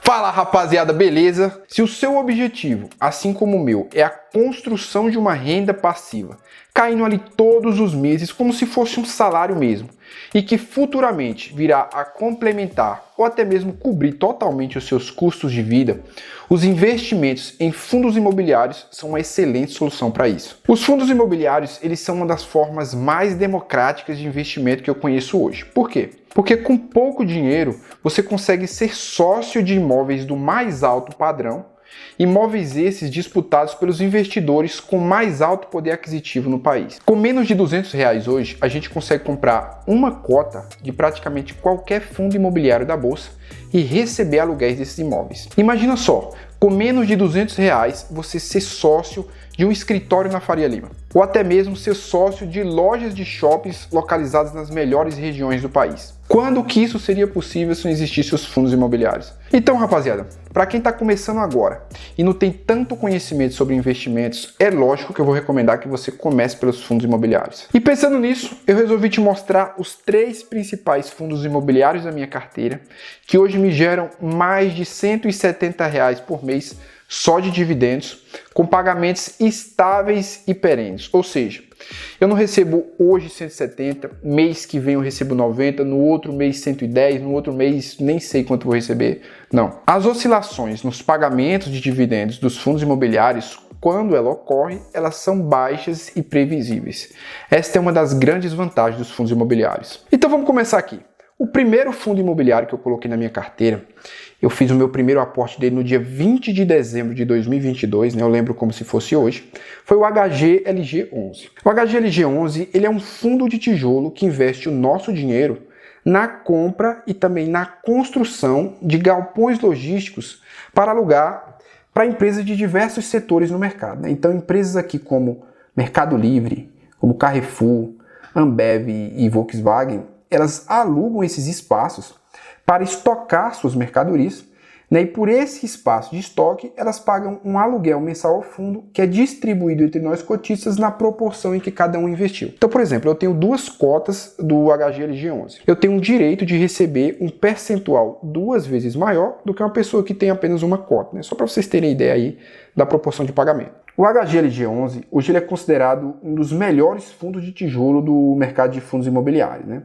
Fala rapaziada, beleza? Se o seu objetivo, assim como o meu, é a construção de uma renda passiva, caindo ali todos os meses como se fosse um salário mesmo, e que futuramente virá a complementar ou até mesmo cobrir totalmente os seus custos de vida, os investimentos em fundos imobiliários são uma excelente solução para isso. Os fundos imobiliários, eles são uma das formas mais democráticas de investimento que eu conheço hoje. Por quê? Porque com pouco dinheiro você consegue ser sócio de imóveis do mais alto padrão, imóveis esses disputados pelos investidores com mais alto poder aquisitivo no país. Com menos de R$200 hoje, a gente consegue comprar uma cota de praticamente qualquer fundo imobiliário da bolsa e receber aluguéis desses imóveis. Imagina só, com menos de R$200 você ser sócio de um escritório na Faria Lima, ou até mesmo ser sócio de lojas de shoppings localizadas nas melhores regiões do país. Quando que isso seria possível se não existissem os fundos imobiliários? Então, rapaziada, para quem está começando agora e não tem tanto conhecimento sobre investimentos, é lógico que eu vou recomendar que você comece pelos fundos imobiliários. E pensando nisso, eu resolvi te mostrar os 3 principais fundos imobiliários da minha carteira, que hoje me geram mais de R$170 por mês só de dividendos, com pagamentos estáveis e perenes. Ou seja, eu não recebo hoje 170, mês que vem eu recebo 90, no outro mês 110, no outro mês nem sei quanto vou receber. Não. As oscilações nos pagamentos de dividendos dos fundos imobiliários, quando ela ocorre, elas são baixas e previsíveis. Esta é uma das grandes vantagens dos fundos imobiliários. Então vamos começar aqui. O primeiro fundo imobiliário que eu coloquei na minha carteira, eu fiz o meu primeiro aporte dele no dia 20 de dezembro de 2022, eu lembro como se fosse hoje, foi o HGLG11. O HGLG11 ele é um fundo de tijolo que investe o nosso dinheiro na compra e também na construção de galpões logísticos para alugar para empresas de diversos setores no mercado. Então empresas aqui como Mercado Livre, como Carrefour, Ambev e Volkswagen, elas alugam esses espaços para estocar suas mercadorias, e por esse espaço de estoque elas pagam um aluguel mensal ao fundo que é distribuído entre nós cotistas na proporção em que cada um investiu. Então, por exemplo, eu tenho 2 cotas do HGLG11. Eu tenho o direito de receber um percentual 2 vezes maior do que uma pessoa que tem apenas uma cota, só para vocês terem ideia aí da proporção de pagamento. O HGLG11 hoje ele é considerado um dos melhores fundos de tijolo do mercado de fundos imobiliários,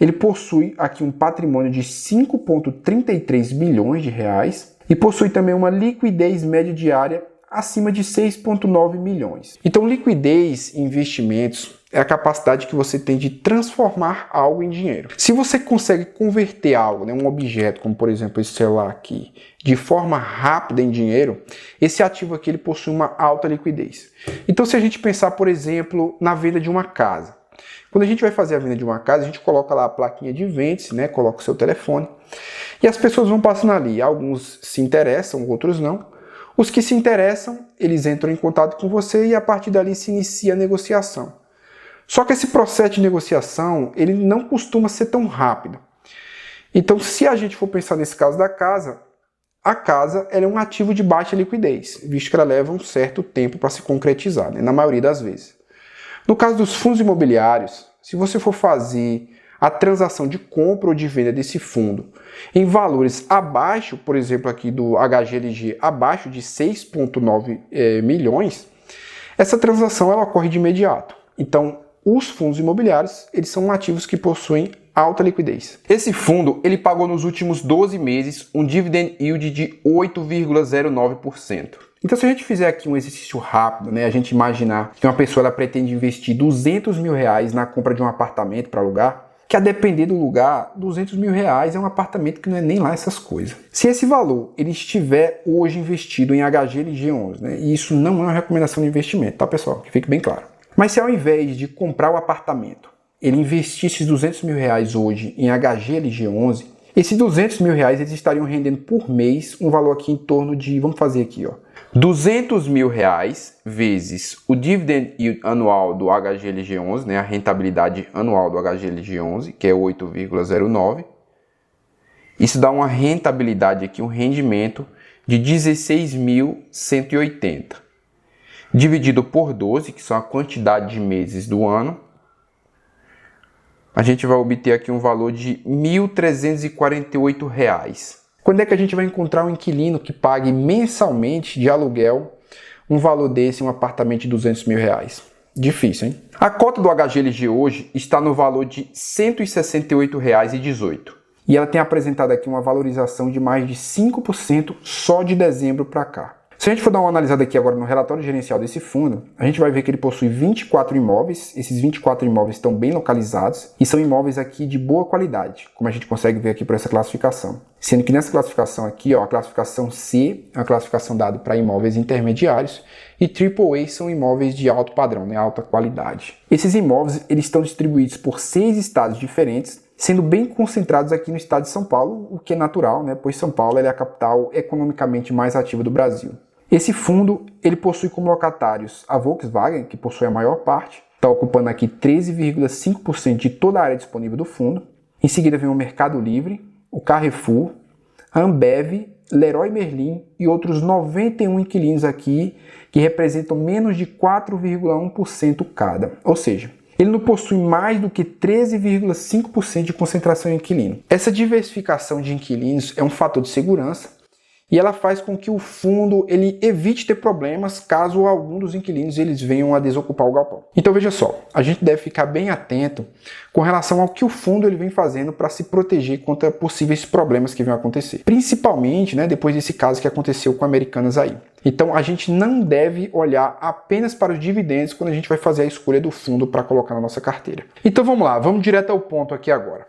Ele possui aqui um patrimônio de 5,33 bilhões de reais e possui também uma liquidez média diária acima de 6,9 milhões. Então, liquidez em investimentos é a capacidade que você tem de transformar algo em dinheiro. Se você consegue converter algo, um objeto, como por exemplo esse celular aqui, de forma rápida em dinheiro, esse ativo aqui ele possui uma alta liquidez. Então, se a gente pensar, por exemplo, na venda de uma casa, quando a gente vai fazer a venda de uma casa, a gente coloca lá a plaquinha de vende-se, coloca o seu telefone, e as pessoas vão passando ali. Alguns se interessam, outros não. Os que se interessam, eles entram em contato com você e a partir dali se inicia a negociação. Só que esse processo de negociação, ele não costuma ser tão rápido. Então, se a gente for pensar nesse caso da casa, a casa ela é um ativo de baixa liquidez, visto que ela leva um certo tempo para se concretizar, na maioria das vezes. No caso dos fundos imobiliários, se você for fazer a transação de compra ou de venda desse fundo em valores abaixo, por exemplo aqui do HGLG, abaixo de 6,9 milhões, essa transação ela ocorre de imediato. Então, os fundos imobiliários, eles são ativos que possuem alta liquidez. Esse fundo, ele pagou nos últimos 12 meses um dividend yield de 8,09%. Então, se a gente fizer aqui um exercício rápido, a gente imaginar que uma pessoa ela pretende investir R$200 mil na compra de um apartamento para alugar, que a depender do lugar, R$200 mil é um apartamento que não é nem lá essas coisas. Se esse valor ele estiver hoje investido em HGLG11, e isso não é uma recomendação de investimento, tá pessoal? Que fique bem claro. Mas se ao invés de comprar o apartamento, ele investisse R$200 mil hoje em HGLG11, esses R$200 mil eles estariam rendendo por mês um valor aqui em torno de, vamos fazer aqui, R$200 mil vezes o dividend yield anual do HGLG11, a rentabilidade anual do HGLG11, que é 8,09. Isso dá uma rentabilidade aqui, um rendimento de 16.180. Dividido por 12, que são a quantidade de meses do ano, a gente vai obter aqui um valor de R$1.348. Quando é que a gente vai encontrar um inquilino que pague mensalmente de aluguel um valor desse, um apartamento de 200 mil reais? Difícil, hein? A cota do HGLG hoje está no valor de R$ 168,18. E ela tem apresentado aqui uma valorização de mais de 5% só de dezembro para cá. Se a gente for dar uma analisada aqui agora no relatório gerencial desse fundo, a gente vai ver que ele possui 24 imóveis. Esses 24 imóveis estão bem localizados e são imóveis aqui de boa qualidade, como a gente consegue ver aqui por essa classificação. Sendo que nessa classificação aqui, ó, a classificação C é uma classificação dada para imóveis intermediários e AAA são imóveis de alto padrão, né, alta qualidade. Esses imóveis eles estão distribuídos por 6 estados diferentes, sendo bem concentrados aqui no estado de São Paulo, o que é natural, né, pois São Paulo é a capital economicamente mais ativa do Brasil. Esse fundo ele possui como locatários a Volkswagen, que possui a maior parte, está ocupando aqui 13,5% de toda a área disponível do fundo. Em seguida vem o Mercado Livre, o Carrefour, a Ambev, Leroy Merlin e outros 91 inquilinos aqui que representam menos de 4,1% cada. Ou seja, ele não possui mais do que 13,5% de concentração em inquilino. Essa diversificação de inquilinos é um fator de segurança e ela faz com que o fundo ele evite ter problemas caso algum dos inquilinos eles venham a desocupar o galpão. Então veja só, a gente deve ficar bem atento com relação ao que o fundo ele vem fazendo para se proteger contra possíveis problemas que venham a acontecer. Principalmente, né, depois desse caso que aconteceu com Americanas aí. Então a gente não deve olhar apenas para os dividendos quando a gente vai fazer a escolha do fundo para colocar na nossa carteira. Então vamos lá, vamos direto ao ponto aqui agora.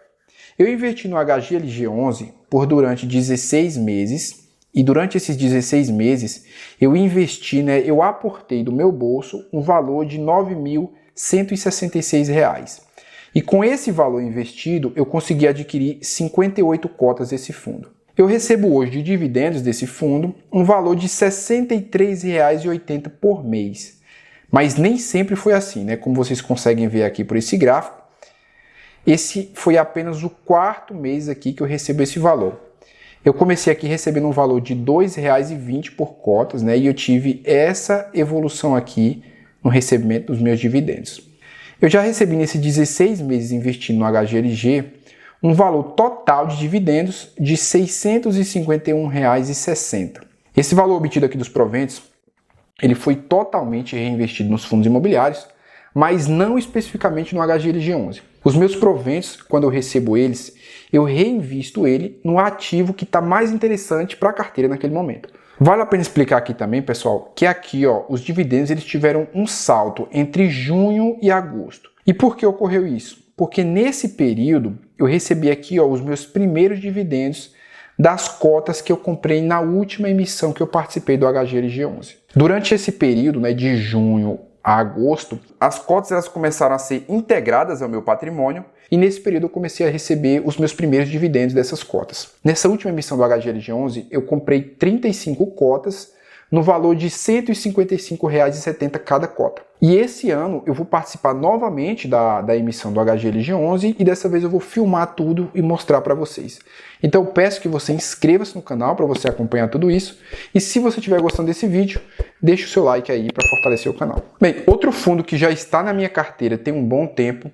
Eu investi no HGLG11 por durante 16 meses. E durante esses 16 meses, eu investi, eu aportei do meu bolso um valor de R$ 9.166. E com esse valor investido, eu consegui adquirir 58 cotas desse fundo. Eu recebo hoje de dividendos desse fundo um valor de R$ 63,80 por mês. Mas nem sempre foi assim, né? Como vocês conseguem ver aqui por esse gráfico, esse foi apenas o 4º mês aqui que eu recebo esse valor. Eu comecei aqui recebendo um valor de R$ 2,20 por cotas, e eu tive essa evolução aqui no recebimento dos meus dividendos. Eu já recebi nesses 16 meses investindo no HGLG um valor total de dividendos de R$ 651,60. Esse valor obtido aqui dos proventos, ele foi totalmente reinvestido nos fundos imobiliários, mas não especificamente no HGLG11. Os meus proventos, quando eu recebo eles, eu reinvisto ele no ativo que está mais interessante para a carteira naquele momento. Vale a pena explicar aqui também, pessoal, que aqui os dividendos eles tiveram um salto entre junho e agosto. E por que ocorreu isso? Porque nesse período eu recebi aqui os meus primeiros dividendos das cotas que eu comprei na última emissão que eu participei do HGLG11. Durante esse período, de junho a agosto, as cotas elas começaram a ser integradas ao meu patrimônio e nesse período eu comecei a receber os meus primeiros dividendos dessas cotas. Nessa última emissão do HGLG11, eu comprei 35 cotas no valor de R$ 155,70 cada cota. E esse ano eu vou participar novamente da emissão do HGLG11 e dessa vez eu vou filmar tudo e mostrar para vocês. Então eu peço que você inscreva-se no canal para você acompanhar tudo isso. E se você estiver gostando desse vídeo, deixe o seu like aí para fortalecer o canal. Bem, outro fundo que já está na minha carteira tem um bom tempo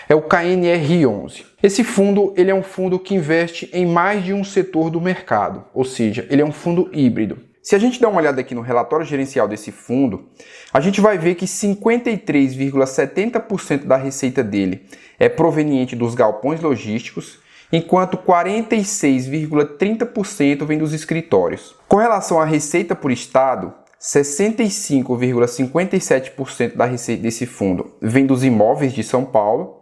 é o KNR11. Esse fundo ele é um fundo que investe em mais de um setor do mercado, ou seja, ele é um fundo híbrido. Se a gente dá uma olhada aqui no relatório gerencial desse fundo, a gente vai ver que 53,70% da receita dele é proveniente dos galpões logísticos, enquanto 46,30% vem dos escritórios. Com relação à receita por estado, 65,57% da receita desse fundo vem dos imóveis de São Paulo,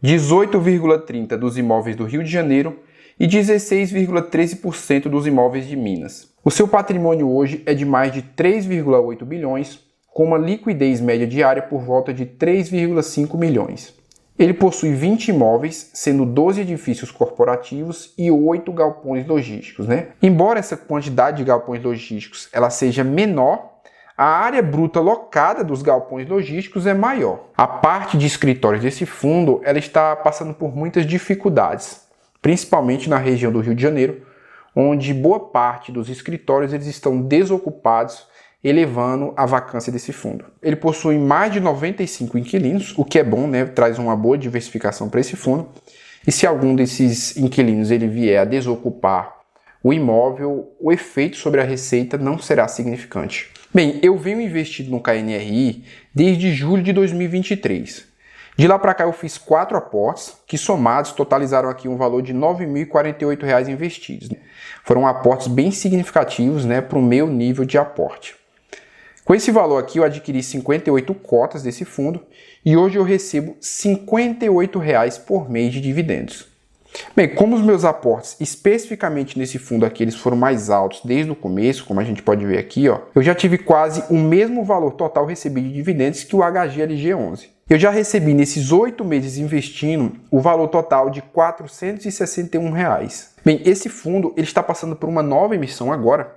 18,30% dos imóveis do Rio de Janeiro e 16,13% dos imóveis de Minas. O seu patrimônio hoje é de mais de 3,8 bilhões, com uma liquidez média diária por volta de 3,5 milhões. Ele possui 20 imóveis, sendo 12 edifícios corporativos e 8 galpões logísticos. Embora essa quantidade de galpões logísticos ela seja menor, a área bruta locada dos galpões logísticos é maior. A parte de escritórios desse fundo ela está passando por muitas dificuldades, principalmente na região do Rio de Janeiro, onde boa parte dos escritórios eles estão desocupados, elevando a vacância desse fundo. Ele possui mais de 95 inquilinos, o que é bom, traz uma boa diversificação para esse fundo. E se algum desses inquilinos ele vier a desocupar o imóvel, o efeito sobre a receita não será significante. Bem, eu venho investido no KNRI desde julho de 2023. De lá para cá eu fiz 4 aportes, que somados totalizaram aqui um valor de R$ 9.048 investidos. Foram aportes bem significativos, para o meu nível de aporte. Com esse valor aqui eu adquiri 58 cotas desse fundo e hoje eu recebo R$ 58 por mês de dividendos. Bem, como os meus aportes especificamente nesse fundo aqui eles foram mais altos desde o começo, como a gente pode ver aqui, eu já tive quase o mesmo valor total recebido de dividendos que o HGLG11. Eu já recebi nesses 8 meses investindo o valor total de R$ 461. Bem, esse fundo ele está passando por uma nova emissão agora,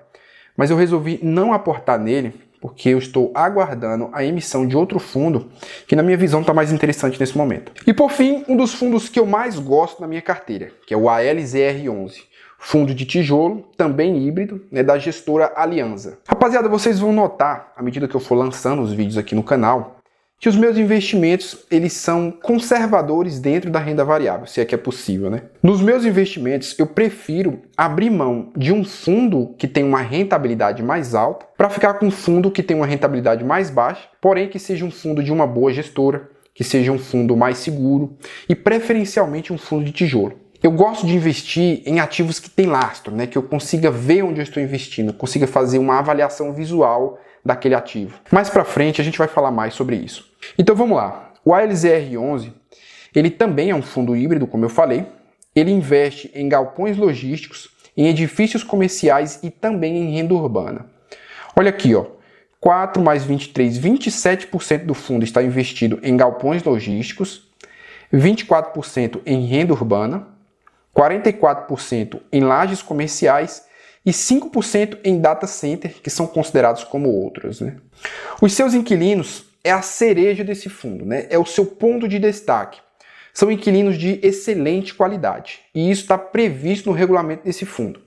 mas eu resolvi não aportar nele porque eu estou aguardando a emissão de outro fundo que na minha visão está mais interessante nesse momento. E por fim, um dos fundos que eu mais gosto na minha carteira, que é o ALZR11. Fundo de tijolo, também híbrido, da gestora Alianza. Rapaziada, vocês vão notar, à medida que eu for lançando os vídeos aqui no canal, que os meus investimentos, eles são conservadores dentro da renda variável, se é que é possível, Nos meus investimentos, eu prefiro abrir mão de um fundo que tem uma rentabilidade mais alta para ficar com um fundo que tem uma rentabilidade mais baixa, porém que seja um fundo de uma boa gestora, que seja um fundo mais seguro e preferencialmente um fundo de tijolo. Eu gosto de investir em ativos que têm lastro, que eu consiga ver onde eu estou investindo, consiga fazer uma avaliação visual daquele ativo. Mais para frente a gente vai falar mais sobre isso. Então vamos lá. O ALZR11, ele também é um fundo híbrido, como eu falei. Ele investe em galpões logísticos, em edifícios comerciais e também em renda urbana. Olha aqui, 4 mais 23, 27% do fundo está investido em galpões logísticos, 24% em renda urbana, 44% em lajes comerciais e 5% em data center, que são considerados como outros. Os seus inquilinos é a cereja desse fundo, é o seu ponto de destaque. São inquilinos de excelente qualidade e isso está previsto no regulamento desse fundo.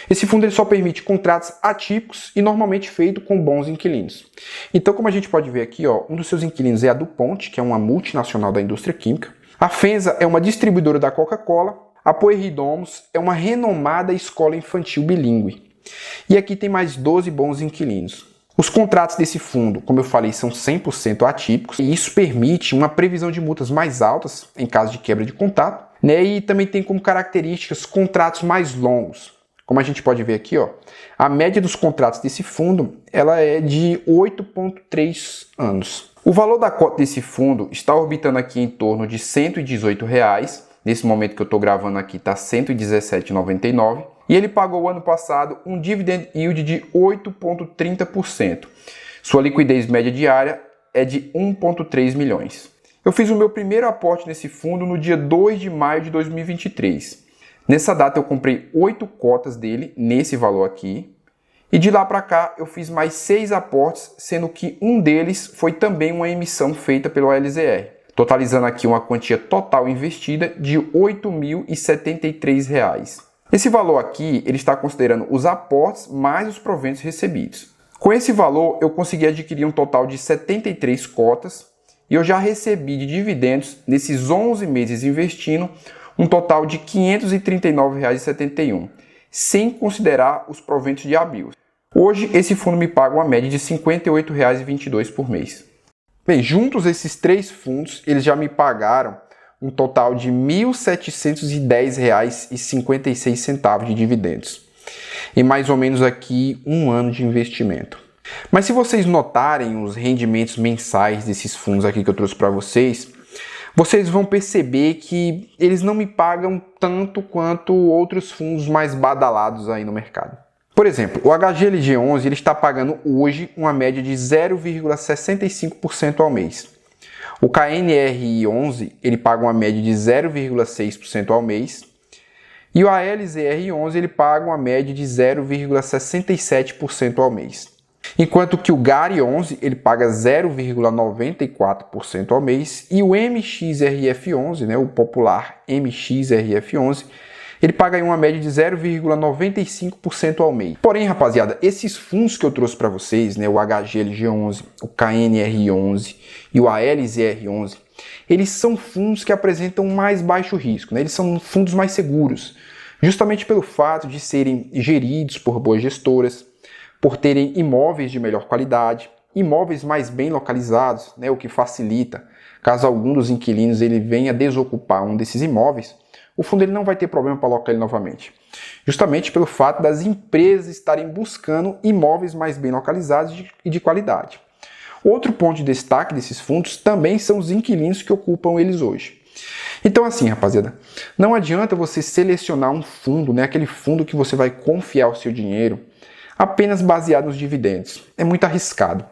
Esse fundo ele só permite contratos atípicos e normalmente feito com bons inquilinos. Então, como a gente pode ver aqui, um dos seus inquilinos é a DuPont, que é uma multinacional da indústria química. A Fenza é uma distribuidora da Coca-Cola. A Pueyrredons é uma renomada escola infantil bilíngue. E aqui tem mais 12 bons inquilinos. Os contratos desse fundo, como eu falei, são 100% atípicos e isso permite uma previsão de multas mais altas em caso de quebra de contrato, e também tem como características contratos mais longos. Como a gente pode ver aqui, a média dos contratos desse fundo ela é de 8,3 anos. O valor da cota desse fundo está orbitando aqui em torno de R$ 118. Nesse momento que eu estou gravando aqui está R$ 117,99 e ele pagou ano passado um dividend yield de 8,30%. Sua liquidez média diária é de 1,3 milhões. Eu fiz o meu primeiro aporte nesse fundo no dia 2 de maio de 2023. Nessa data eu comprei 8 cotas dele, nesse valor aqui, e de lá para cá eu fiz mais 6 aportes, sendo que um deles foi também uma emissão feita pelo ALZR. Totalizando aqui uma quantia total investida de R$ 8.073. Esse valor aqui, ele está considerando os aportes mais os proventos recebidos. Com esse valor, eu consegui adquirir um total de 73 cotas e eu já recebi de dividendos, nesses 11 meses investindo, um total de R$ 539,71, sem considerar os proventos de abril. Hoje, esse fundo me paga uma média de R$ 58,22 por mês. Bem, juntos esses 3 fundos, eles já me pagaram um total de R$ 1.710,56 de dividendos. Em mais ou menos aqui um ano de investimento. Mas se vocês notarem os rendimentos mensais desses fundos aqui que eu trouxe para vocês, vocês vão perceber que eles não me pagam tanto quanto outros fundos mais badalados aí no mercado. Por exemplo, o HGLG11 ele está pagando hoje uma média de 0,65% ao mês. O KNRI11 ele paga uma média de 0,6% ao mês. E o ALZR11 ele paga uma média de 0,67% ao mês. Enquanto que o GARI11 ele paga 0,94% ao mês e o MXRF11, o popular MXRF11, ele paga aí uma média de 0,95% ao mês. Porém, rapaziada, esses fundos que eu trouxe para vocês, o HGLG11, o KNRI11 e o ALZR11, eles são fundos que apresentam mais baixo risco, eles são fundos mais seguros. justamente pelo fato de serem geridos por boas gestoras, por terem imóveis de melhor qualidade, imóveis mais bem localizados, né, o que facilita, caso algum dos inquilinos ele venha desocupar um desses imóveis, o fundo ele não vai ter problema para alocar ele novamente. Justamente pelo fato das empresas estarem buscando imóveis mais bem localizados e de qualidade. Outro ponto de destaque desses fundos também são os inquilinos que ocupam eles hoje. Então assim, rapaziada, não adianta você selecionar um fundo, né, aquele fundo que você vai confiar o seu dinheiro, apenas baseado nos dividendos. É muito arriscado.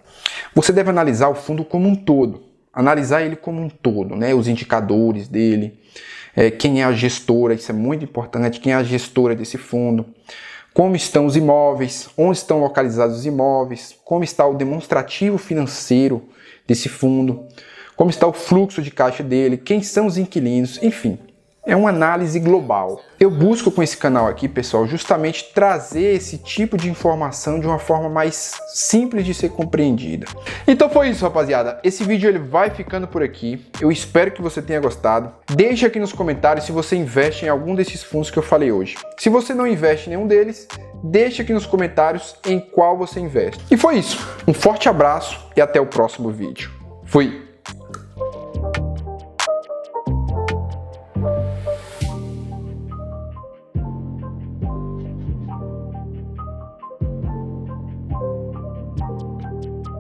Você deve analisar o fundo como um todo, analisar ele como um todo, né, os indicadores dele, quem é a gestora, isso é muito importante, quem é a gestora desse fundo, como estão os imóveis, onde estão localizados os imóveis, como está o demonstrativo financeiro desse fundo, como está o fluxo de caixa dele, quem são os inquilinos, enfim. É uma análise global. Eu busco com esse canal aqui, pessoal, justamente trazer esse tipo de informação de uma forma mais simples de ser compreendida. Então foi isso, rapaziada. Esse vídeo ele vai ficando por aqui. Eu espero que você tenha gostado. Deixe aqui nos comentários se você investe em algum desses fundos que eu falei hoje. Se você não investe em nenhum deles, deixe aqui nos comentários em qual você investe. E foi isso. Um forte abraço e até o próximo vídeo. Fui!